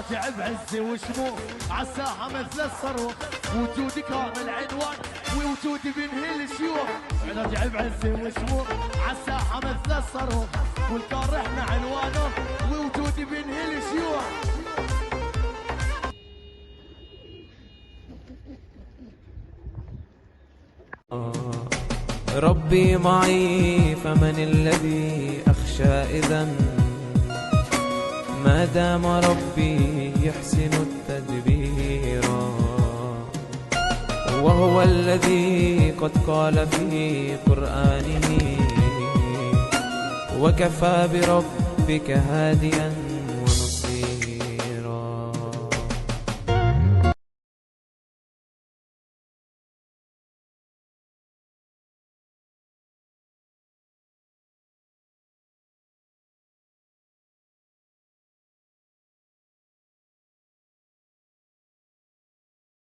راجع بعز وشموخ عالساحة مثل الصاروخ، وجودي كان العنوان ووجودي بينهي الشيوخ. راجع بعز وشموخ عالساحة مثل الصاروخ، والكار احنا عنوانه ووجودي بينهي الشيوخ. ربي معي فمن الذي أخشى إذن، ما دام ربي يحسن التدبير، وهو الذي قد قال في قرآنه وكفى بربك هاديا